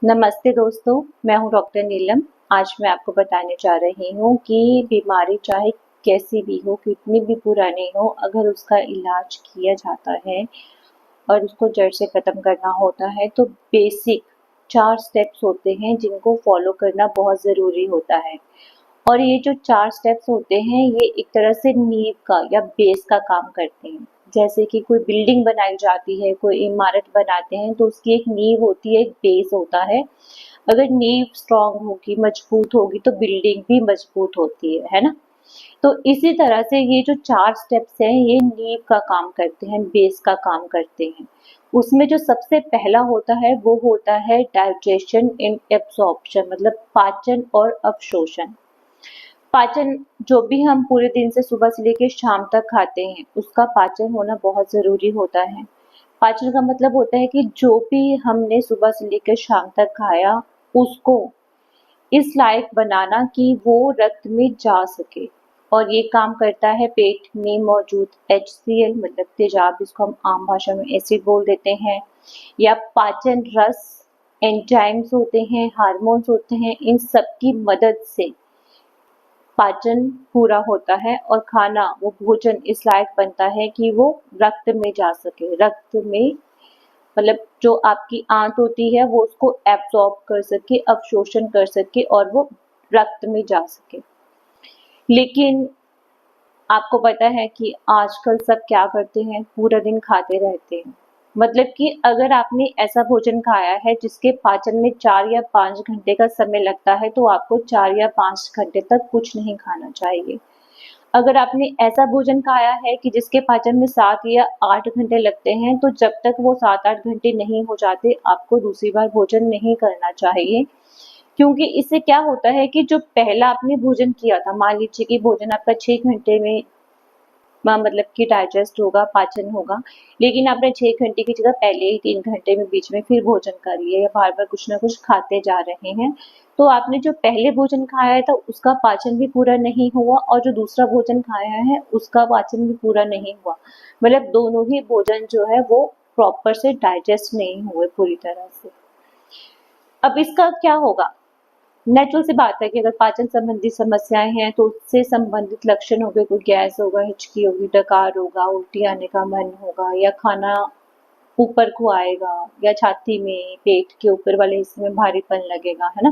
नमस्ते दोस्तों, मैं हूँ डॉक्टर नीलम। आज मैं आपको बताने जा रही हूँ कि बीमारी चाहे कैसी भी हो, कितनी भी पुरानी हो, अगर उसका इलाज किया जाता है और उसको जड़ से ख़त्म करना होता है तो बेसिक 4 स्टेप्स होते हैं जिनको फॉलो करना बहुत ज़रूरी होता है। और ये जो 4 स्टेप्स होते हैं ये एक तरह से नींव का या बेस का काम करते हैं। जैसे कि कोई बिल्डिंग बनाई जाती है, कोई इमारत बनाते हैं तो उसकी एक नींव होती है, एक बेस होता है। अगर नींव स्ट्रांग होगी, मजबूत होगी तो बिल्डिंग भी मजबूत होती है ना? तो इसी तरह से ये जो 4 स्टेप्स हैं ये नींव का काम करते हैं, बेस का काम करते हैं। उसमें जो सबसे पहला होता है वो होता है डाइजेशन एंड एब्जॉर्प्शन, मतलब पाचन और अवशोषण। पाचन जो भी हम पूरे दिन से सुबह से लेकर शाम तक खाते हैं उसका पाचन होना बहुत ज़रूरी होता है। पाचन का मतलब होता है कि जो भी हमने सुबह से लेकर शाम तक खाया उसको इस लायक बनाना कि वो रक्त में जा सके। और ये काम करता है पेट में मौजूद HCl, मतलब तेजाब, जिसको हम आम भाषा में एसिड बोल देते हैं, या पाचन रस, एंजाइम्स होते हैं, हार्मोन्स होते हैं, इन सब की मदद से पाचन पूरा होता है और खाना, वो भोजन इस लायक बनता है कि वो रक्त में जा सके। रक्त में मतलब जो आपकी आंत होती है वो उसको एब्जॉर्ब कर सके, अवशोषण कर सके और वो रक्त में जा सके। लेकिन आपको पता है कि आजकल सब क्या करते हैं, पूरा दिन खाते रहते हैं। मतलब कि अगर आपने ऐसा भोजन खाया है जिसके पाचन में 4 या 5 घंटे का समय लगता है तो आपको 4 या 5 घंटे तक कुछ नहीं खाना चाहिए। अगर आपने ऐसा भोजन खाया है कि जिसके पाचन में 7 या 8 घंटे लगते हैं तो जब तक वो 7-8 घंटे नहीं हो जाते आपको दूसरी बार भोजन नहीं करना चाहिए। क्योंकि इससे क्या होता है कि जो पहला आपने भोजन किया था, मान लीजिए कि भोजन आपका 6 घंटे में मतलब कि डाइजेस्ट होगा, पाचन होगा, लेकिन आपने 6 घंटे की जगह पहले ही 3 घंटे में बीच में फिर भोजन कर लिया या बार-बार कुछ ना कुछ खाते जा रहे हैं, तो आपने जो पहले भोजन खाया था उसका पाचन भी पूरा नहीं हुआ और जो दूसरा भोजन खाया है उसका पाचन भी पूरा नहीं हुआ। मतलब दोनों ही भोजन जो है वो प्रॉपर से डाइजेस्ट नहीं हुए पूरी तरह से। अब इसका क्या होगा? नेचुरल सी बात है कि अगर पाचन संबंधी समस्याएं हैं तो उससे संबंधित लक्षण हो गए, कोई गैस होगा, हिचकी होगी, डकार होगा, उल्टी आने का मन होगा, या खाना ऊपर को आएगा, या छाती में, पेट के ऊपर वाले हिस्से में भारीपन लगेगा, है ना?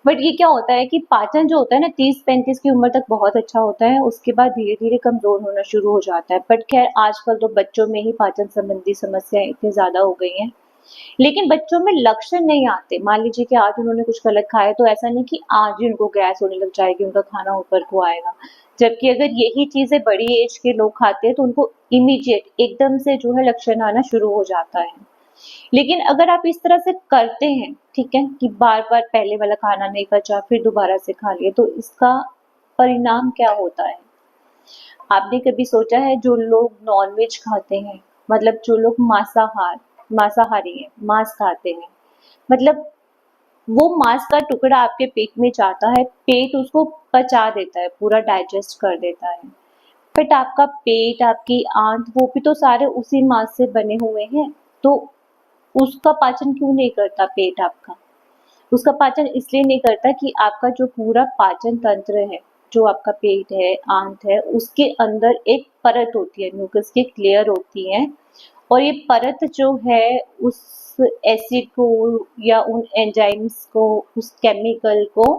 बट ये क्या होता है कि पाचन जो होता है ना 30-35 की उम्र तक बहुत अच्छा होता है, उसके बाद धीरे धीरे कमजोर होना शुरू हो जाता है। बट खैर आजकल तो बच्चों में ही पाचन संबंधी समस्याएं इतनी ज्यादा हो गई हैं, लेकिन बच्चों में लक्षण नहीं आते। मान लीजिए कि आज उन्होंने कुछ गलत खाया तो ऐसा नहीं कि आज ही उनको गैस होने लग जाएगी, उनका खाना ऊपर को आएगा। जबकि अगर यही चीजें बड़ी एज के लोग खाते हैं तो उनको इमीडिएट एकदम से जो है लक्षण आना शुरू हो जाता है। लेकिन अगर आप इस तरह से करते हैं, ठीक है, कि बार बार पहले वाला खाना नहीं बचा फिर दोबारा से खा लिया, तो इसका परिणाम क्या होता है? आपने कभी सोचा है जो लोग नॉनवेज खाते हैं, मतलब जो लोग मांसाहारी हैं, मांस खाते हैं, मतलब वो मांस का टुकड़ा आपके पेट में जाता है, पेट उसको पचा देता है, पूरा डाइजेस्ट कर देता है। बट आपका पेट, आपकी आंत, वो भी तो सारे उसी मांस से बने हुए हैं, तो उसका पाचन क्यों नहीं करता पेट आपका? उसका पाचन इसलिए नहीं करता कि आपका जो पूरा पाचन तंत्र है, जो आपका पेट है, आंत है, उसके अंदर एक परत होती है, म्यूकस की एक लेयर होती है, और ये परत जो है उस एसिड को या उन एंजाइम्स को, उस केमिकल को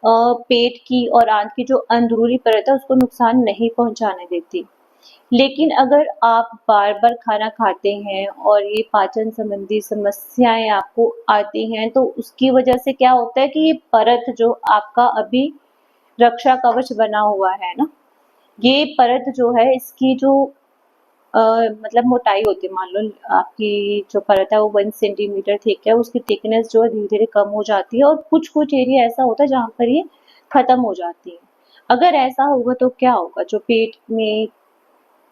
पेट की और आंत की जो अंदरूनी परत है उसको नुकसान नहीं पहुंचाने देती। लेकिन अगर आप बार-बार खाना खाते हैं और ये पाचन संबंधी समस्याएं आपको आती हैं तो उसकी वजह से क्या होता है कि ये परत जो आपका अभी रक्षा कवच बना हुआ है ना, ये परत जो है इसकी जो मतलब मोटाई होती है, मान लो आपकी जो परत है वो 1 सेंटीमीटर थिक है, उसकी थिकनेस जो है धीरे धीरे कम हो जाती है और कुछ कुछ एरिया ऐसा होता है जहाँ पर ये खत्म हो जाती है। अगर ऐसा होगा तो क्या होगा, जो पेट में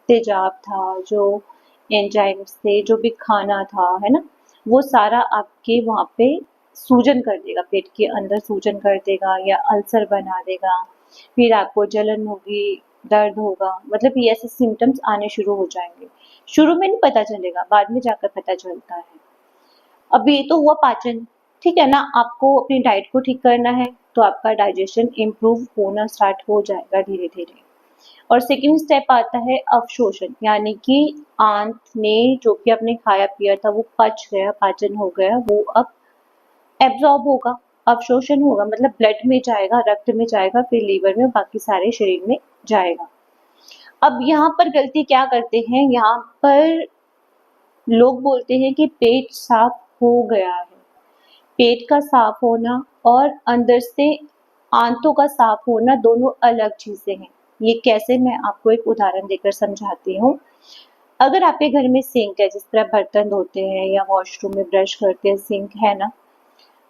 तेजाब था, जो एंजाइम्स थे, जो भी खाना था, है ना, वो सारा आपके वहाँ पे सूजन कर देगा, पेट के अंदर सूजन कर देगा या अल्सर बना देगा। फिर आपको जलन होगी, दर्द होगा, मतलब ये ऐसे सिम्टम्स आने शुरू हो जाएंगे। शुरू में नहीं पता चलेगा, बाद में जाकर पता चलता है। अब ये तो हुआ पाचन, ठीक है ना। आपको अपनी डाइट को ठीक करना है तो आपका डाइजेशन इम्प्रूव होना स्टार्ट हो जाएगा धीरे धीरे। और सेकंड स्टेप आता है अवशोषण, यानी कि आंत ने जो भी आपने खाया पिया था वो पच गया, पाचन हो गया, वो अब एब्जॉर्ब होगा, अवशोषण होगा, मतलब ब्लड में जाएगा, रक्त में जाएगा, फिर लीवर में, बाकी सारे शरीर में जाएगा। अब यहाँ पर गलती क्या करते हैं, यहाँ पर लोग बोलते हैं कि पेट साफ हो गया है। पेट का साफ होना और अंदर से आंतों का साफ होना दोनों अलग चीजें हैं। ये कैसे, मैं आपको एक उदाहरण देकर समझाती हूँ। अगर आपके घर में सिंक है जिस पर आप बर्तन धोते हैं या वॉशरूम में ब्रश करते हैं, सिंक है ना,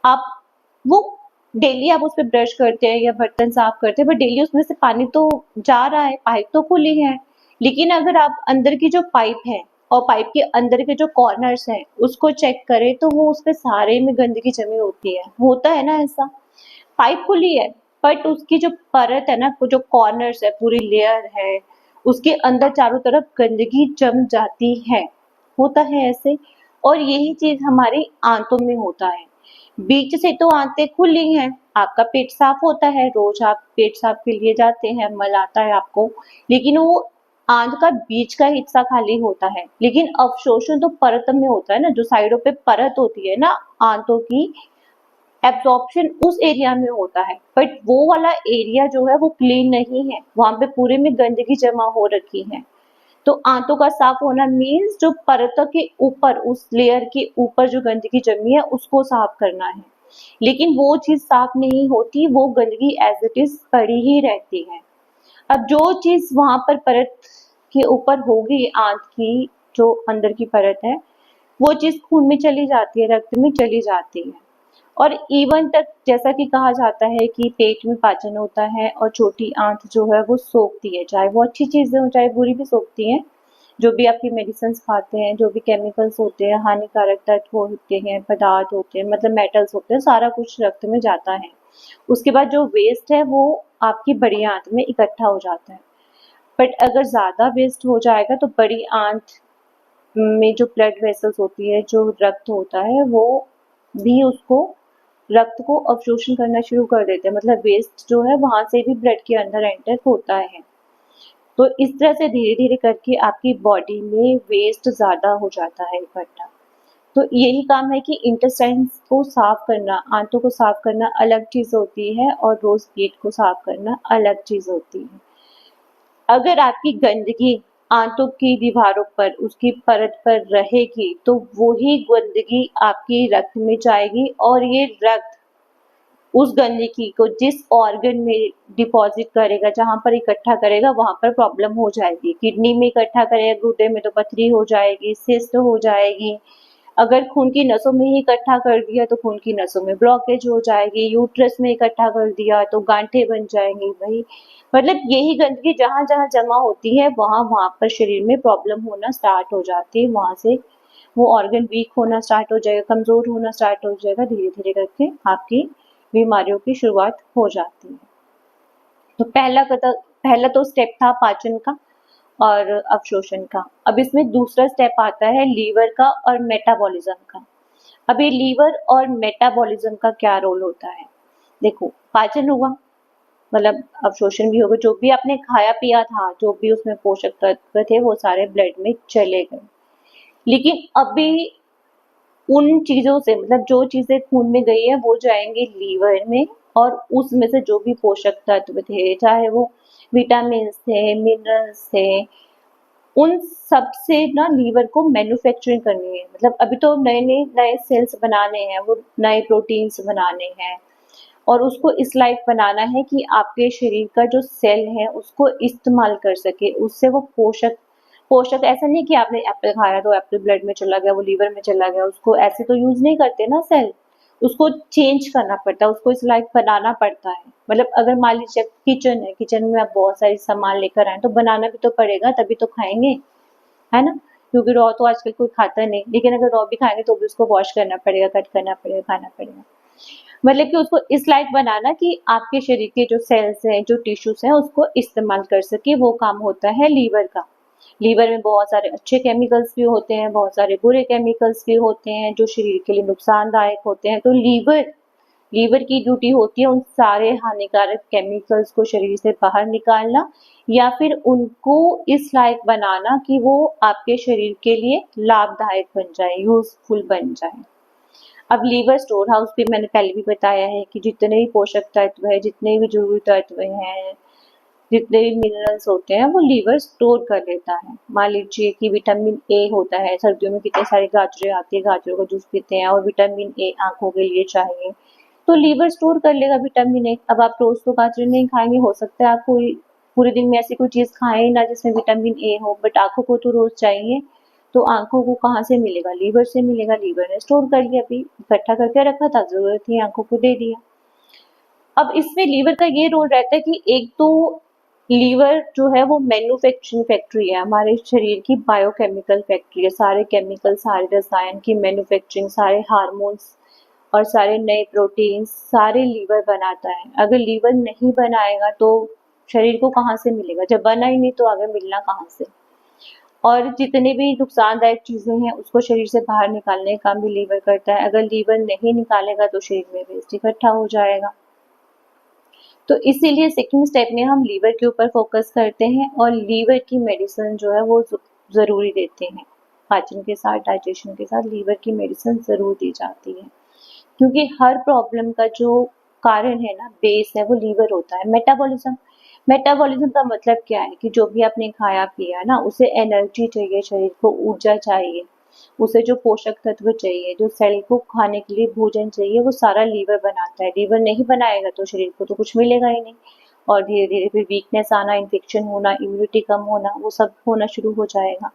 आप वो डेली आप उस पर ब्रश करते हैं या बर्तन साफ करते हैं, बट डेली उसमें से पानी तो जा रहा है, पाइप तो खुली है। लेकिन अगर आप अंदर की जो पाइप है और पाइप के अंदर के जो कॉर्नर्स हैं उसको चेक करें तो वो उसपे सारे में गंदगी जमी होती है, होता है ना ऐसा। पाइप खुली है बट उसकी जो परत है ना, वो जो कॉर्नर्स है, पूरी लेयर है, उसके अंदर चारों तरफ गंदगी जम जाती है, होता है ऐसे। और यही चीज हमारी आंतों में होता है। बीच से तो आंतें खुली हैं, आपका पेट साफ होता है, रोज आप पेट साफ के लिए जाते हैं, मल आता है आपको, लेकिन वो आंत का बीच का हिस्सा खाली होता है। लेकिन अवशोषण तो परत में होता है ना, जो साइडों पे परत होती है ना आंतों की, एब्जॉर्प्शन उस एरिया में होता है। बट वो वाला एरिया जो है वो क्लीन नहीं है, वहां पे पूरे में गंदगी जमा हो रखी है। तो आंतों का साफ होना मीन्स जो परत के ऊपर, उस लेयर के ऊपर जो गंदगी जमी है उसको साफ करना है। लेकिन वो चीज साफ नहीं होती, वो गंदगी एज इट इज पड़ी ही रहती है। अब जो चीज वहां पर परत के ऊपर होगी, आंत की जो अंदर की परत है, वो चीज खून में चली जाती है, रक्त में चली जाती है। और इवन तक जैसा कि कहा जाता है कि पेट में पाचन होता है और छोटी आंत जो है वो सोखती है, चाहे वो अच्छी चीजें हो चाहे बुरी भी सोखती है। जो भी आपकी मेडिसिन खाते हैं, जो भी केमिकल्स होते हैं, हानिकारक तत्व होते हैं, पदार्थ होते हैं, मतलब मेटल्स होते हैं, सारा कुछ रक्त में जाता है। उसके बाद जो वेस्ट है वो आपकी बड़ी आंत में इकट्ठा हो जाता है। बट अगर ज्यादा वेस्ट हो जाएगा तो बड़ी आंत में जो ब्लड वेसल्स होती है, जो रक्त होता है, वो भी उसको रक्त को अवशोषण करना शुरू कर देते हैं, मतलब वेस्ट जो है वहां से भी ब्लड के अंदर एंटर होता है। तो इस तरह से धीरे धीरे करके आपकी बॉडी में वेस्ट ज्यादा हो जाता है इकट्ठा। तो यही काम है कि इंटेस्टाइन्स को साफ करना, आंतों को साफ करना अलग चीज होती है और रोज पेट को साफ करना अलग चीज होती है। अगर आपकी गंदगी आंतों की दीवारों पर, उसकी परत पर रहेगी तो वही गंदगी आपकी रक्त में जाएगी और ये रक्त उस गंदगी को जिस ऑर्गन में डिपॉजिट करेगा, जहां पर इकट्ठा करेगा, वहां पर प्रॉब्लम हो जाएगी। किडनी में इकट्ठा करेगा, गुर्दे में तो पथरी हो जाएगी, सिस्ट हो जाएगी। अगर खून की नसों में ही इकट्ठा कर दिया तो खून की नसों में ब्लॉकेज हो जाएगी। यूट्रस में इकट्ठा कर दिया तो गांठें बन जाएंगी। वही मतलब यही गंदगी जहां जहां जमा होती है वहां वहां पर शरीर में प्रॉब्लम होना स्टार्ट हो जाती है। वहां से वो ऑर्गन वीक होना स्टार्ट हो जाएगा, कमजोर होना स्टार्ट हो जाएगा, धीरे धीरे करके आपकी बीमारियों की शुरुआत हो जाती है। तो पहला तो स्टेप था पाचन का और अवशोषण का। अब इसमें दूसरा स्टेप आता है लीवर का और मेटाबॉलिज्म का। अब ये लीवर और मेटाबॉलिज्म का क्या रोल होता है? देखो, पाचन हुआ मतलब अवशोषण भी होगा, जो भी आपने खाया पिया था, जो भी उसमें पोषक तत्व थे वो सारे ब्लड में चले गए। लेकिन अभी उन चीजों से, मतलब जो चीजें खून में गई है वो जाएंगे लीवर में, और उसमें से जो भी पोषक तत्व थे, चाहे वो विटामिन थे, मिनरल्स थे, उन सब से ना लीवर को मैन्युफैक्चरिंग करनी है। मतलब अभी तो नए सेल्स बनाने हैं, वो नए प्रोटीन्स बनाने हैं और उसको इस लाइक बनाना है कि आपके शरीर का जो सेल है उसको इस्तेमाल कर सके, उससे वो पोषक पोषक ऐसा नहीं कि आपने एप्पल खाया तो एप्पल ब्लड में चला गया, वो लीवर में चला गया, उसको ऐसे तो यूज नहीं करते ना सेल। उसको चेंज करना पड़ता है, उसको इस लाइक बनाना पड़ता है। मतलब अगर मान लीजिए किचन है, किचन में आप बहुत सारी सामान लेकर आए तो बनाना भी तो पड़ेगा, तभी तो खाएंगे, है ना। क्योंकि रॉ तो आजकल कोई खाता नहीं, लेकिन अगर रॉ भी खाएंगे तो भी उसको वॉश करना पड़ेगा, कट करना पड़ेगा, खाना पड़ेगा। मतलब कि उसको इस लाइक बनाना कि आपके शरीर के जो सेल्स हैं, जो टिश्यूज हैं, उसको इस्तेमाल कर सके, वो काम होता है लीवर का। लीवर में बहुत सारे अच्छे केमिकल्स भी होते हैं, बहुत सारे बुरे केमिकल्स भी होते हैं जो शरीर के लिए नुकसानदायक होते हैं। तो लीवर लीवर की ड्यूटी होती है उन सारे हानिकारक केमिकल्स को शरीर से बाहर निकालना, या फिर उनको इस लायक बनाना कि वो आपके शरीर के लिए लाभदायक बन जाए, यूजफुल बन जाए। अब लीवर स्टोर हाउस भी मैंने पहले भी बताया है कि जितने भी पोषक तत्व है, जितने भी जरूरी तत्व हैं, जितने भी मिनरल्स होते हैं वो लीवर स्टोर कर लेता है। मान लीजिए कि विटामिन ए होता है, सर्दियों में कितने सारे गाजरें आती है, गाजरों का जूस पीते हैं और विटामिन ए आंखों के लिए चाहिए, तो लीवर स्टोर कर लेगा विटामिन ए। अब आप रोज तो गाजर नहीं खाएंगे, हो सकता है आप कोई पूरे दिन में ऐसी कोई चीज खाएं ना जिसमें विटामिन ए हो, बट आंखों को तो रोज चाहिए। तो आंखों को कहाँ से मिलेगा? लीवर से मिलेगा। लीवर ने स्टोर कर लिया, अभी इकट्ठा करके रखा था, जरूरत थी आंखों को दे दिया। अब इसमें लीवर का ये रोल रहता है कि एक तो लीवर जो है वो मैन्युफैक्चरिंग फैक्ट्री है, हमारे शरीर की बायोकेमिकल फैक्ट्री है। सारे केमिकल, सारे रसायन की मैन्युफैक्चरिंग, सारे हार्मोन्स और सारे नए प्रोटीन सारे लीवर बनाता है। अगर लीवर नहीं बनाएगा तो शरीर को कहाँ से मिलेगा? जब बना ही नहीं तो आगे मिलना कहाँ से? और जितनी भी नुकसानदायक चीजें हैं उसको शरीर से बाहर निकालने का काम भी लीवर करता है। अगर लीवर नहीं निकालेगा तो शरीर में वेस्ट इकट्ठा हो जाएगा। तो इसीलिए सेकंड स्टेप में हम लीवर के ऊपर फोकस करते हैं और लीवर की मेडिसिन जो है वो जरूरी देते हैं। पाचन के साथ, डाइजेशन के साथ लीवर की मेडिसिन जरूर दी जाती है, क्योंकि हर प्रॉब्लम का जो कारण है ना, बेस है, वो लीवर होता है। मेटाबॉलिज्म, मेटाबॉलिज्म का मतलब क्या है कि जो भी आपने खाया पिया ना, उसे एनर्जी चाहिए, शरीर को ऊर्जा चाहिए, उसे जो पोषक तत्व चाहिए, जो सेल को खाने के लिए भोजन चाहिए, वो सारा लीवर बनाता है। लीवर नहीं बनाएगा तो शरीर को तो कुछ मिलेगा ही नहीं, और धीरे धीरे फिर वीकनेस आना, इन्फेक्शन होना, इम्यूनिटी कम होना, वो सब होना शुरू हो जाएगा।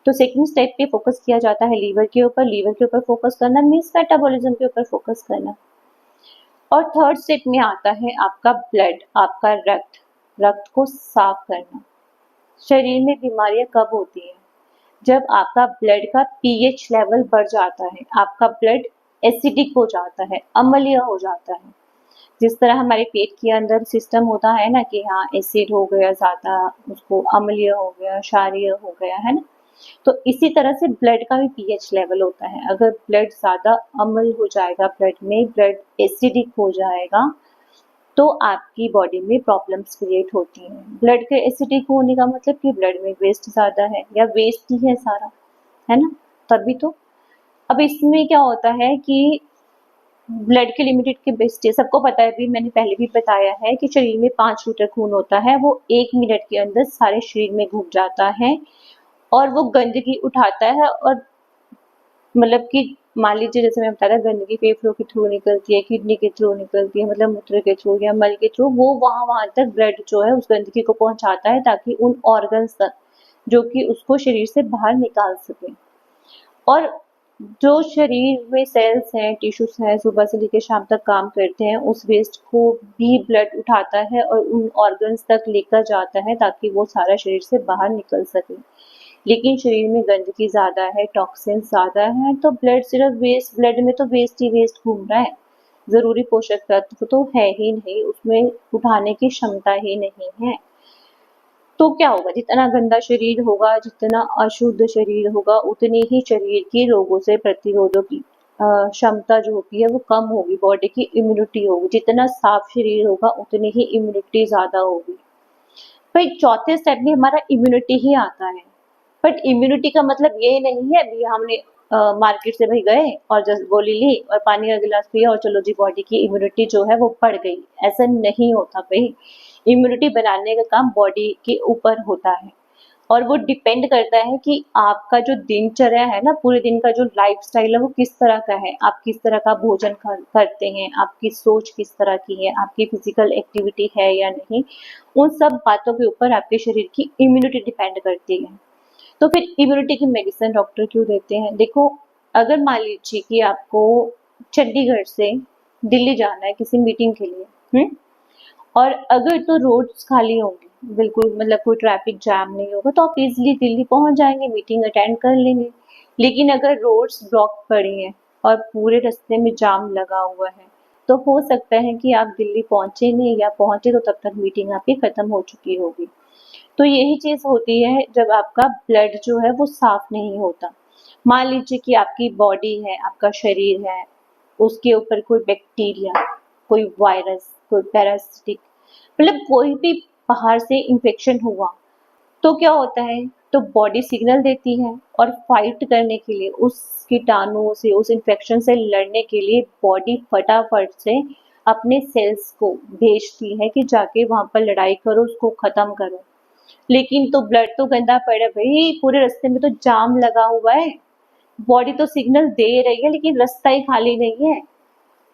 तो सेकंड स्टेप पे फोकस किया जाता है लीवर के ऊपर। लीवर के ऊपर फोकस करना मीन्स मेटाबॉलिज्म के ऊपर फोकस करना। और थर्ड स्टेप में आता है आपका ब्लड, आपका रक्त, रक्त को साफ करना। शरीर में बीमारियां कब होती हैं? जब आपका ब्लड का पीएच लेवल बढ़ जाता है, आपका ब्लड एसिडिक हो जाता है, अम्लीय हो जाता है। जिस तरह हमारे पेट के अंदर सिस्टम होता है ना कि हाँ एसिड हो गया ज्यादा, उसको अम्लीय हो गया, क्षारीय हो गया, है ना। तो इसी तरह से ब्लड का भी पीएच लेवल होता है। अगर ब्लड ज्यादा अम्ल हो जाएगा, ब्लड में ब्लड एसिडिक हो जाएगा, तो आपकी बॉडी में प्रॉब्लम्स क्रिएट होती हैं। ब्लड के एसिडिक होने का मतलब कि ब्लड में वेस्ट ज्यादा है या वेस्ट ही है सारा, है ना, तभी तो। अब इसमें क्या होता है कि ब्लड के लिमिटेड के बेस्ट, सबको पता है, भी मैंने पहले भी बताया है कि शरीर में 5 लीटर खून होता है, वो 1 मिनट के अंदर सारे शरीर में घुस जाता है और वो गंदगी उठाता है। और मतलब कि मान लीजिए जैसे मैं बता रहा, गंदगी फेफड़ों के थ्रू निकलती है, किडनी के थ्रू निकलती है, मतलब मूत्र के थ्रू या मल के थ्रू, वो वहां तक ब्लड जो है उस गंदगी को पहुंचाता है ताकि उन ऑर्गन्स तक जो कि उसको शरीर से बाहर निकाल सके। और जो शरीर में सेल्स हैं, टिश्यूज हैं, सुबह से लेकर शाम तक काम करते हैं, उस वेस्ट को भी ब्लड उठाता है और उन ऑर्गन्स तक लेकर जाता है ताकि वो सारा शरीर से बाहर निकल सके। लेकिन शरीर में गंदगी ज्यादा है, टॉक्सिन ज्यादा है, तो ब्लड सिर्फ वेस्ट, ब्लड में तो वेस्ट ही वेस्ट घूम रहा है। जरूरी पोषक तत्व तो है ही नहीं, उसमें उठाने की क्षमता ही नहीं है। तो क्या होगा? जितना गंदा शरीर होगा, जितना अशुद्ध शरीर होगा, उतनी ही शरीर की रोगों से प्रतिरोधक की क्षमता जो होती है वो कम होगी, बॉडी की इम्यूनिटी होगी। जितना साफ शरीर होगा उतनी ही इम्यूनिटी ज्यादा होगी। भाई चौथे स्टेप में हमारा इम्यूनिटी ही आता है। बट इम्यूनिटी का मतलब ये नहीं है अभी हमने मार्केट से भाई गए और जस्ट गोली ली और पानी का गिलास पिया और चलो जी बॉडी की इम्यूनिटी जो है वो बढ़ गई, ऐसा नहीं होता भाई। इम्यूनिटी बनाने का काम बॉडी के ऊपर होता है और वो डिपेंड करता है कि आपका जो दिनचर्या है ना, पूरे दिन का जो लाइफस्टाइल है वो किस तरह का है, आप किस तरह का भोजन करते हैं, आपकी सोच किस तरह की है, आपकी फिजिकल एक्टिविटी है या नहीं, उन सब बातों के ऊपर आपके शरीर की इम्यूनिटी डिपेंड करती है। तो फिर इम्यूनिटी की मेडिसिन डॉक्टर क्यों देते हैं? देखो, अगर मान लीजिए कि आपको चंडीगढ़ से दिल्ली जाना है किसी मीटिंग के लिए, और अगर तो रोड्स खाली होंगी, बिल्कुल मतलब कोई ट्रैफिक जाम नहीं होगा, तो आप इजीली दिल्ली पहुंच जाएंगे, मीटिंग अटेंड कर लेंगे। लेकिन अगर रोड्स ब्लॉक पड़ी हैं और पूरे रास्ते में जाम लगा हुआ है, तो हो सकता है कि आप दिल्ली पहुंचे नहीं, या पहुंचे तो तब तक मीटिंग आपकी खत्म हो चुकी होगी। तो यही चीज होती है जब आपका ब्लड जो है वो साफ नहीं होता। मान लीजिए कि आपकी बॉडी है, आपका शरीर है, उसके ऊपर कोई बैक्टीरिया, कोई वायरस, कोई पैरासिटिक, मतलब कोई भी बाहर से इंफेक्शन हुआ तो क्या होता है, तो बॉडी सिग्नल देती है और फाइट करने के लिए उस कीटाणुओं से, उस इन्फेक्शन से लड़ने के लिए बॉडी फटाफट से अपने सेल्स को भेजती है कि जाके वहां पर लड़ाई करो, उसको खत्म करो। लेकिन तो ब्लड तो गंदा पड़ा भाई, पूरे रास्ते में तो जाम लगा हुआ है, बॉडी तो सिग्नल दे रही है लेकिन रास्ता ही खाली नहीं है।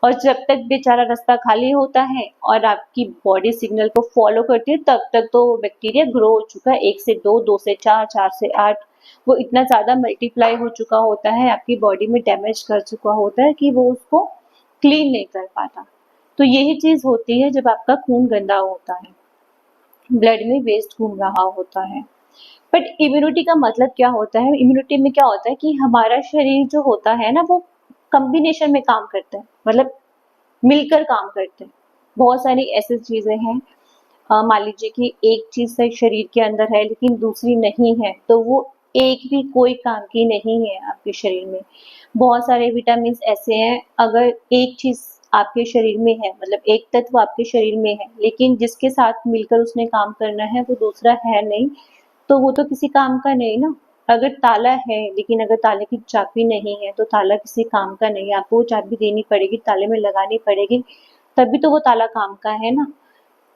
और जब तक बेचारा रास्ता खाली होता है और आपकी बॉडी सिग्नल को फॉलो करती है, तब तक तो बैक्टीरिया ग्रो हो चुका है, 1 से 2, 2 से 4, 4 से 8, वो इतना ज्यादा मल्टीप्लाई हो चुका होता है, आपकी बॉडी में डैमेज कर चुका होता है कि वो उसको क्लीन नहीं कर पाता। तो यही चीज होती है जब आपका खून गंदा होता है, ब्लड में वेस्ट घूम रहा होता है। बट इम्यूनिटी का मतलब क्या होता है, इम्यूनिटी में क्या होता है कि हमारा शरीर जो होता है ना, वो कॉम्बिनेशन में काम करता है, मतलब मिलकर काम करते हैं। बहुत सारी ऐसी चीजें हैं, मान लीजिए कि एक चीज से शरीर के अंदर है लेकिन दूसरी नहीं है, तो वो एक भी कोई काम की नहीं है आपके शरीर में। बहुत सारे विटामिन ऐसे हैं, अगर एक चीज आपके शरीर में है, मतलब एक तत्व आपके शरीर में है लेकिन जिसके साथ मिलकर उसने काम करना है वो दूसरा है नहीं, तो वो तो किसी काम का नहीं ना। अगर ताला है लेकिन अगर ताले की चाबी नहीं है तो ताला किसी काम का नहीं है, आपको वो चाबी देनी पड़ेगी, ताले में लगानी पड़ेगी, तभी तो वो ताला काम का है ना।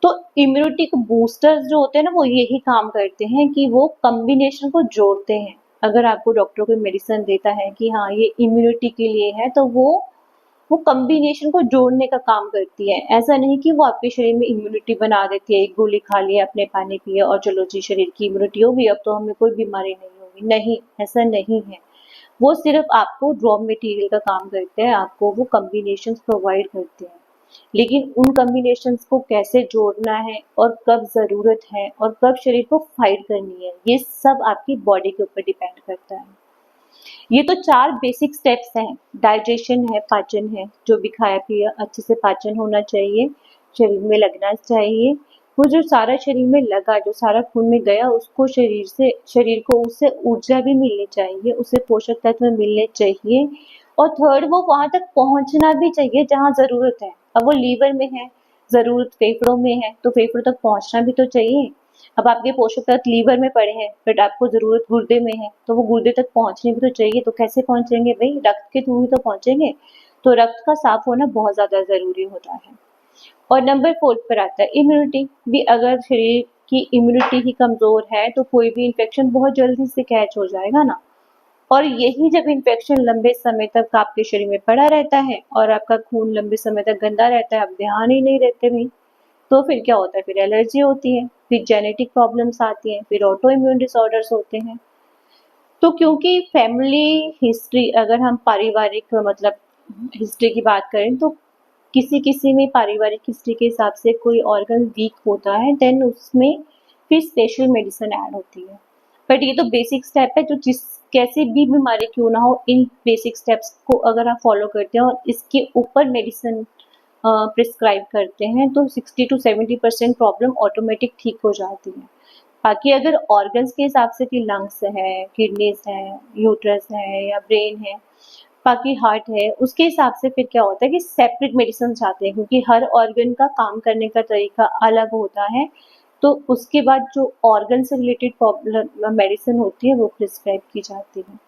तो इम्यूनिटी के बूस्टर्स जो होते हैं ना, वो यही काम करते हैं कि वो कॉम्बिनेशन को जोड़ते हैं। अगर आपको डॉक्टर कोई मेडिसिन देता है कि हाँ ये इम्यूनिटी के लिए है, तो वो कॉम्बिनेशन को जोड़ने का काम करती है। ऐसा नहीं कि वो आपके शरीर में इम्यूनिटी बना देती है, एक गोली खा लिया, अपने पानी पिया और चलो जी शरीर की इम्यूनिटी होगी, अब तो हमें कोई बीमारी नहीं होगी। नहीं, ऐसा नहीं है। वो सिर्फ आपको रॉ मटेरियल का काम करते हैं, आपको वो कॉम्बिनेशंस प्रोवाइड करते हैं। लेकिन उन कॉम्बिनेशंस को कैसे जोड़ना है और कब जरूरत है और कब शरीर को फाइट करनी है, ये सब आपकी बॉडी के ऊपर डिपेंड करता है। ये तो 4 बेसिक स्टेप्स हैं। डाइजेशन है, पाचन है, जो भी खाया पिया अच्छे से पाचन होना चाहिए, शरीर में लगना चाहिए। वो जो सारा शरीर में लगा, जो सारा खून में गया, उसको शरीर को उससे ऊर्जा भी मिलनी चाहिए, उसे पोषक तत्व मिलने चाहिए। और थर्ड, वो वहां तक पहुंचना भी चाहिए जहां जरूरत है। अब वो लीवर में है, जरूरत फेफड़ों में है, तो फेफड़ों तक पहुंचना भी तो चाहिए। अब आपके पोषक तत्व लीवर में पड़े हैं बट आपको जरूरत गुर्दे में है, तो वो गुर्दे तक पहुंचने भी तो चाहिए। तो कैसे पहुंचेंगे भाई, रक्त के थ्रू ही तो पहुंचेंगे। तो रक्त का साफ होना बहुत ज्यादा जरूरी होता है। और नंबर 4 पर आता है इम्यूनिटी भी। अगर शरीर की इम्यूनिटी ही कमजोर है तो कोई भी इन्फेक्शन बहुत जल्दी से कैच हो जाएगा ना। और यही जब इन्फेक्शन लंबे समय तक आपके शरीर में पड़ा रहता है और आपका खून लंबे समय तक गंदा रहता है, आप ध्यान ही नहीं रहते भाई, तो फिर क्या होता है, फिर एलर्जी होती है, फिर जेनेटिक प्रॉब्लम्स आती हैं, फिर ऑटो इम्यून डिसऑर्डर्स होते हैं। तो क्योंकि फैमिली हिस्ट्री, अगर हम पारिवारिक मतलब हिस्ट्री की बात करें, तो किसी किसी में पारिवारिक हिस्ट्री के हिसाब से कोई ऑर्गन वीक होता है, देन उसमें फिर स्पेशल मेडिसिन ऐड होती है। बट ये तो बेसिक स्टेप है, जो जिस कैसी भी बीमारी क्यों ना हो, इन बेसिक स्टेप्स को अगर आप फॉलो करते हैं और इसके ऊपर मेडिसिन प्रिस्क्राइब करते हैं, तो 60 to 70% प्रॉब्लम ऑटोमेटिक ठीक हो जाती है। बाकी अगर ऑर्गन्स के हिसाब से कि लंग्स है, किडनीज है, यूट्रस है या ब्रेन है, बाकी हार्ट है, उसके हिसाब से फिर क्या होता है कि सेपरेट मेडिसिन आते हैं, क्योंकि हर ऑर्गन का काम करने का तरीका अलग होता है। तो उसके बाद जो ऑर्गन से रिलेटेड प्रॉब्लम मेडिसिन होती है वो प्रिस्क्राइब की जाती है।